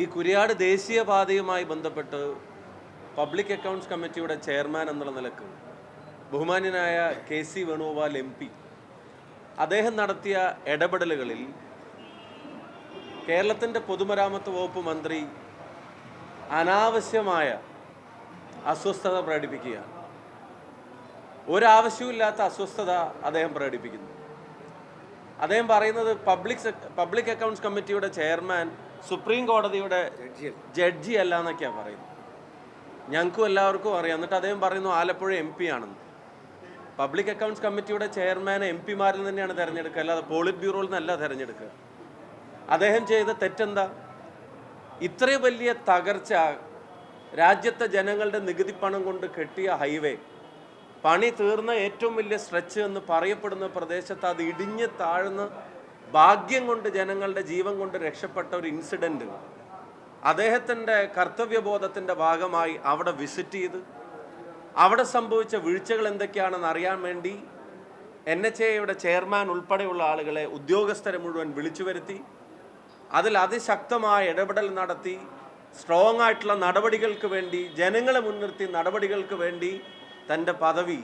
ഈ കുരിയാട് ദേശീയപാതയുമായി ബന്ധപ്പെട്ട് public accounts കമ്മിറ്റിയുടെ ചെയർമാൻ എന്നുള്ള നിലക്ക് ബഹുമാന്യനായ KC വേണുഗോപാൽ MP അദ്ദേഹം നടത്തിയ ഇടപെടലുകളിൽ കേരളത്തിൻ്റെ പൊതുമരാമത്ത് വകുപ്പ് മന്ത്രി അനാവശ്യമായ അസ്വസ്ഥത പ്രകടിപ്പിക്കുകയാണ്. ഒരാവശ്യമില്ലാത്ത അസ്വസ്ഥത അദ്ദേഹം പ്രകടിപ്പിക്കുന്നു. അദ്ദേഹം പറയുന്നത് പബ്ലിക് അക്കൗണ്ട്സ് കമ്മിറ്റിയുടെ ചെയർമാൻ സുപ്രീം കോടതിയുടെ ജഡ്ജി അല്ല എന്നൊക്കെയാണ് പറയുന്നത്. ഞങ്ങൾക്കും എല്ലാവർക്കും അറിയാം. എന്നിട്ട് അദ്ദേഹം പറയുന്നു ആലപ്പുഴ MP ആണെന്ന്. പബ്ലിക് അക്കൗണ്ട്സ് കമ്മിറ്റിയുടെ ചെയർമാനെ MP-മാരിൽ തന്നെയാണ് തിരഞ്ഞെടുക്കുക, അല്ലാതെ പോളിറ്റ് ബ്യൂറോയിൽ നിന്നല്ല തിരഞ്ഞെടുക്കുക. അദ്ദേഹം ചെയ്ത തെറ്റെന്താ? ഇത്രയും വലിയ തകർച്ച, രാജ്യത്തെ ജനങ്ങളുടെ നികുതി പണം കൊണ്ട് കെട്ടിയ ഹൈവേ, പണി തീർന്ന ഏറ്റവും വലിയ സ്ട്രെച്ച് എന്ന് പറയപ്പെടുന്ന പ്രദേശത്ത് അത് ഇടിഞ്ഞ് താഴ്ന്ന് ഭാഗ്യം കൊണ്ട് ജനങ്ങളുടെ ജീവൻ കൊണ്ട് രക്ഷപ്പെട്ട ഒരു ഇൻസിഡൻറ്റ് അദ്ദേഹത്തിൻ്റെ കർത്തവ്യബോധത്തിൻ്റെ ഭാഗമായി അവിടെ വിസിറ്റ് ചെയ്ത് അവിടെ സംഭവിച്ച വീഴ്ചകൾ എന്തൊക്കെയാണെന്ന് അറിയാൻ വേണ്ടി NHAയുടെ ചെയർമാൻ ഉൾപ്പെടെയുള്ള ആളുകളെ, ഉദ്യോഗസ്ഥരെ മുഴുവൻ വിളിച്ചു വരുത്തി അതിൽ അതിശക്തമായ ഇടപെടൽ നടത്തി സ്ട്രോങ് ആയിട്ടുള്ള നടപടികൾക്ക് വേണ്ടി, ജനങ്ങളെ മുൻനിർത്തി നടപടികൾക്ക് വേണ്ടി തൻ്റെ പദവി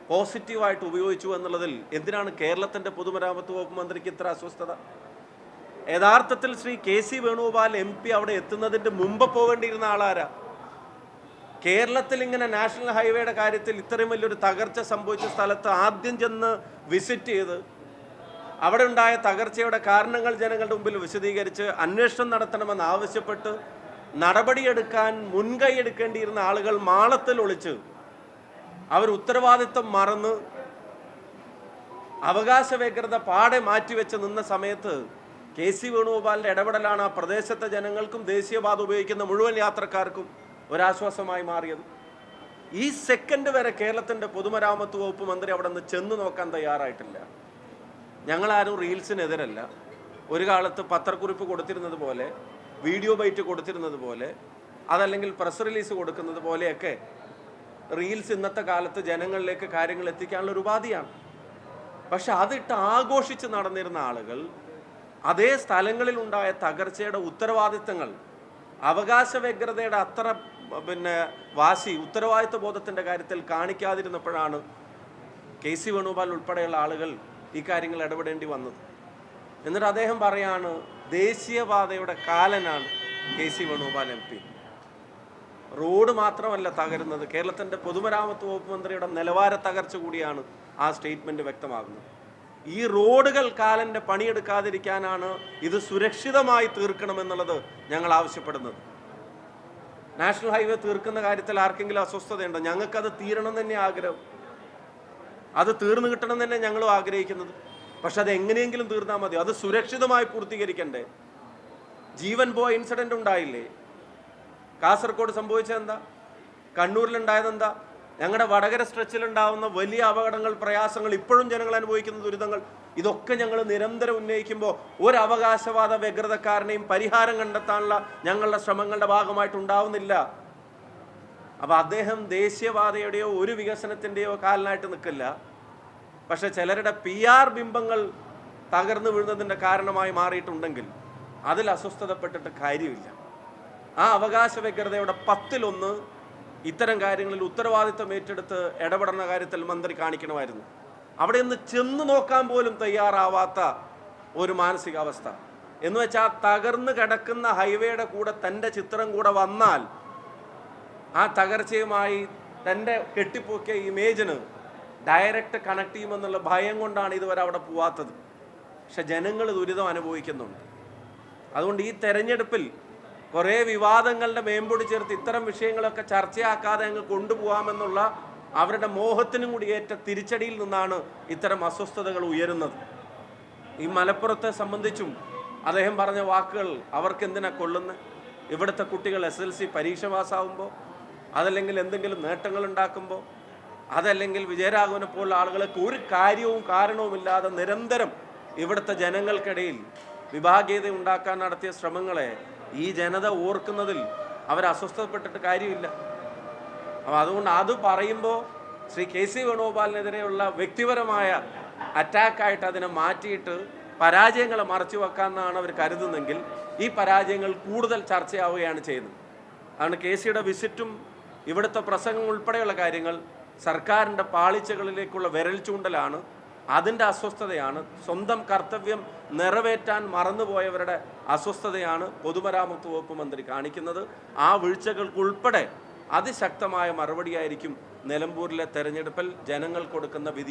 പോസിറ്റീവായിട്ട് ഉപയോഗിച്ചു എന്നുള്ളതിൽ എന്തിനാണ് കേരളത്തിൻ്റെ പൊതുമരാമത്ത് വകുപ്പ് മന്ത്രിക്ക് ഇത്ര അസ്വസ്ഥത? യഥാർത്ഥത്തിൽ ശ്രീ KC വേണുഗോപാൽ MP അവിടെ എത്തുന്നതിൻ്റെ മുമ്പ് പോകേണ്ടിയിരുന്ന ആളാരാ? കേരളത്തിൽ ഇങ്ങനെ നാഷണൽ ഹൈവേയുടെ കാര്യത്തിൽ ഇത്രയും വലിയൊരു തകർച്ച സംഭവിച്ച സ്ഥലത്ത് ആദ്യം ചെന്ന് വിസിറ്റ് ചെയ്ത് അവിടെ ഉണ്ടായ തകർച്ചയുടെ കാരണങ്ങൾ ജനങ്ങളുടെ മുമ്പിൽ വിശദീകരിച്ച് അന്വേഷണം നടത്തണമെന്ന് ആവശ്യപ്പെട്ട് നടപടിയെടുക്കാൻ മുൻകൈ എടുക്കേണ്ടിയിരുന്ന ആളുകൾ മാളത്തിൽ ഒളിച്ച് അവർ ഉത്തരവാദിത്വം മറന്ന് അവകാശ വ്യഗ്രത പാടെ മാറ്റിവെച്ച് നിന്ന സമയത്ത് KC വേണുഗോപാലിൻ്റെ ഇടപെടലാണ് ആ പ്രദേശത്തെ ജനങ്ങൾക്കും ദേശീയപാത ഉപയോഗിക്കുന്ന മുഴുവൻ യാത്രക്കാർക്കും ഒരാശ്വാസമായി മാറിയത്. ഈ സെക്കൻഡ് വരെ കേരളത്തിൻ്റെ പൊതുമരാമത്ത് വകുപ്പ് മന്ത്രി അവിടെ നിന്ന് ചെന്ന് നോക്കാൻ തയ്യാറായിട്ടില്ല. ഞങ്ങളാരും റീൽസിനെതിരല്ല. ഒരു കാലത്ത് പത്രക്കുറിപ്പ് കൊടുത്തിരുന്നത് പോലെ, വീഡിയോ ബൈറ്റ് കൊടുത്തിരുന്നത് പോലെ, അതല്ലെങ്കിൽ പ്രസ് റിലീസ് കൊടുക്കുന്നത് പോലെയൊക്കെ റീൽസ് ഇന്നത്തെ കാലത്ത് ജനങ്ങളിലേക്ക് കാര്യങ്ങൾ എത്തിക്കാനുള്ള ഒരു ഉപാധിയാണ്. പക്ഷെ അതിട്ട് ആഘോഷിച്ച് നടന്നിരുന്ന ആളുകൾ അതേ സ്ഥലങ്ങളിലുണ്ടായ തകർച്ചയുടെ ഉത്തരവാദിത്തങ്ങൾ, അവകാശ വ്യഗ്രതയുടെ അത്ര വാശി, ഉത്തരവാദിത്വ ബോധത്തിൻ്റെ കാര്യത്തിൽ കാണിക്കാതിരുന്നപ്പോഴാണ് KC വേണുഗോപാൽ ഉൾപ്പെടെയുള്ള ആളുകൾ ഈ കാര്യങ്ങൾ ഇടപെടേണ്ടി വന്നത്. എന്നിട്ട് അദ്ദേഹം പറയാണ് ദേശീയപാതയുടെ കാലനാണ് KC വേണുഗോപാൽ MP. റോഡ് മാത്രമല്ല തകരുന്നത്, കേരളത്തിൻ്റെ പൊതുമരാമത്ത് വകുപ്പ് മന്ത്രിയുടെ നിലവാര തകർച്ച കൂടിയാണ് ആ സ്റ്റേറ്റ്മെൻറ്റ് വ്യക്തമാകുന്നത്. ഈ റോഡുകൾ കാലൻ്റെ പണിയെടുക്കാതിരിക്കാനാണ് ഇത് സുരക്ഷിതമായി തീർക്കണമെന്നുള്ളത് ഞങ്ങൾ ആവശ്യപ്പെടുന്നത്. നാഷണൽ ഹൈവേ തീർക്കുന്ന കാര്യത്തിൽ ആർക്കെങ്കിലും അസ്വസ്ഥതയുണ്ടോ? ഞങ്ങൾക്കത് തീരണം തന്നെ ആഗ്രഹം, അത് തീർന്നു കിട്ടണം തന്നെ ഞങ്ങളും ആഗ്രഹിക്കുന്നത്. പക്ഷെ അത് എങ്ങനെയെങ്കിലും തീർന്നാൽ മതി, അത് സുരക്ഷിതമായി പൂർത്തീകരിക്കണ്ടേ? ജീവൻ പോയ ഇൻസിഡൻ്റ് ഉണ്ടായില്ലേ? കാസർഗോഡ് സംഭവിച്ചതെന്താ? കണ്ണൂരിലുണ്ടായതെന്താ? ഞങ്ങളുടെ വടകര സ്ട്രെച്ചിലുണ്ടാവുന്ന വലിയ അപകടങ്ങൾ, പ്രയാസങ്ങൾ, ഇപ്പോഴും ജനങ്ങൾ അനുഭവിക്കുന്ന ദുരിതങ്ങൾ, ഇതൊക്കെ ഞങ്ങൾ നിരന്തരം ഉന്നയിക്കുമ്പോൾ ഒരു അവകാശവാദ വ്യഗ്രതക്കാരനെയും പരിഹാരം കണ്ടെത്താനുള്ള ഞങ്ങളുടെ ശ്രമങ്ങളുടെ ഭാഗമായിട്ടുണ്ടാവുന്നില്ല. അപ്പോൾ അദ്ദേഹം ദേശീയപാതയുടെയോ ഒരു വികസനത്തിൻ്റെയോ കാലനായിട്ട് നിൽക്കില്ല. പക്ഷെ ചിലരുടെ PR ബിംബങ്ങൾ തകർന്നു വീഴുന്നതിൻ്റെ കാരണമായി മാറിയിട്ടുണ്ടെങ്കിൽ അതിൽ അസ്വസ്ഥതപ്പെട്ടിട്ട് കാര്യമില്ല. ആ അവകാശ വ്യഗ്രതയുടെ 10-1 ഇത്തരം കാര്യങ്ങളിൽ ഉത്തരവാദിത്വം ഏറ്റെടുത്ത് ഇടപെടുന്ന കാര്യത്തിൽ മന്ത്രി കാണിക്കണമായിരുന്നു. അവിടെ നിന്ന് ചെന്ന് നോക്കാൻ പോലും തയ്യാറാവാത്ത ഒരു മാനസികാവസ്ഥ എന്ന് വെച്ചാൽ തകർന്നു കിടക്കുന്ന ഹൈവേയുടെ കൂടെ തൻ്റെ ചിത്രം കൂടെ വന്നാൽ ആ തകർച്ചയുമായി തൻ്റെ കെട്ടിപ്പൊക്കിയ ഇമേജിന് ഡയറക്റ്റ് കണക്ട് ചെയ്യുമെന്നുള്ള ഭയം കൊണ്ടാണ് ഇതുവരെ അവിടെ പോവാത്തത്. പക്ഷെ ജനങ്ങൾ ദുരിതം അനുഭവിക്കുന്നുണ്ട്. അതുകൊണ്ട് ഈ തെരഞ്ഞെടുപ്പിൽ കുറേ വിവാദങ്ങളുടെ മേമ്പൊടി ചേർത്ത് ഇത്തരം വിഷയങ്ങളൊക്കെ ചർച്ചയാക്കാതെ അങ്ങ് കൊണ്ടുപോകാമെന്നുള്ള അവരുടെ മോഹത്തിനും കൂടി ഏറ്റ തിരിച്ചടിയിൽ നിന്നാണ് ഇത്തരം അസ്വസ്ഥതകൾ ഉയരുന്നത്. ഈ മലപ്പുറത്തെ സംബന്ധിച്ചും അദ്ദേഹം പറഞ്ഞ വാക്കുകൾ അവർക്കെന്തിനാ കൊള്ളുന്നത്? ഇവിടുത്തെ കുട്ടികൾ SLC പരീക്ഷ പാസ്സാവുമ്പോൾ, അതല്ലെങ്കിൽ എന്തെങ്കിലും നേട്ടങ്ങൾ ഉണ്ടാക്കുമ്പോൾ, അതല്ലെങ്കിൽ വിജയരാഘവനെ പോലുള്ള ആളുകൾക്ക് ഒരു കാര്യവും കാരണവുമില്ലാതെ നിരന്തരം ഇവിടുത്തെ ജനങ്ങൾക്കിടയിൽ വിഭാഗീയത ഉണ്ടാക്കാൻ നടത്തിയ ശ്രമങ്ങളെ ഈ ജനത ഓർക്കുന്നതിൽ അവർ അസ്വസ്ഥപ്പെട്ടിട്ട് കാര്യമില്ല. അപ്പോൾ അതുകൊണ്ട് അത് പറയുമ്പോൾ ശ്രീ KC വേണുഗോപാലിനെതിരെയുള്ള വ്യക്തിപരമായ അറ്റാക്കായിട്ട് അതിനെ മാറ്റിയിട്ട് പരാജയങ്ങളെ മറച്ചു വെക്കാമെന്നാണ് അവർ കരുതുന്നെങ്കിൽ ഈ പരാജയങ്ങൾ കൂടുതൽ ചർച്ചയാവുകയാണ് ചെയ്യുന്നത്. ആണ് കെ സിയുടെ വിസിറ്റും ഇവിടുത്തെ പ്രസംഗം ഉൾപ്പെടെയുള്ള കാര്യങ്ങൾ സർക്കാരിൻ്റെ പാളിച്ചകളിലേക്കുള്ള വിരൽ ചൂണ്ടലാണ്. അതിൻ്റെ അസ്വസ്ഥതയാണ്, സ്വന്തം കർത്തവ്യം നിറവേറ്റാൻ മറന്നുപോയവരുടെ അസ്വസ്ഥതയാണ് പൊതുമരാമത്ത് വകുപ്പ് മന്ത്രി കാണിക്കുന്നത്. ആ വീഴ്ചകൾക്കുൾപ്പെടെ അതിശക്തമായ മറുപടിയായിരിക്കും നിലമ്പൂരിലെ തെരഞ്ഞെടുപ്പിൽ ജനങ്ങൾ കൊടുക്കുന്ന വിധി.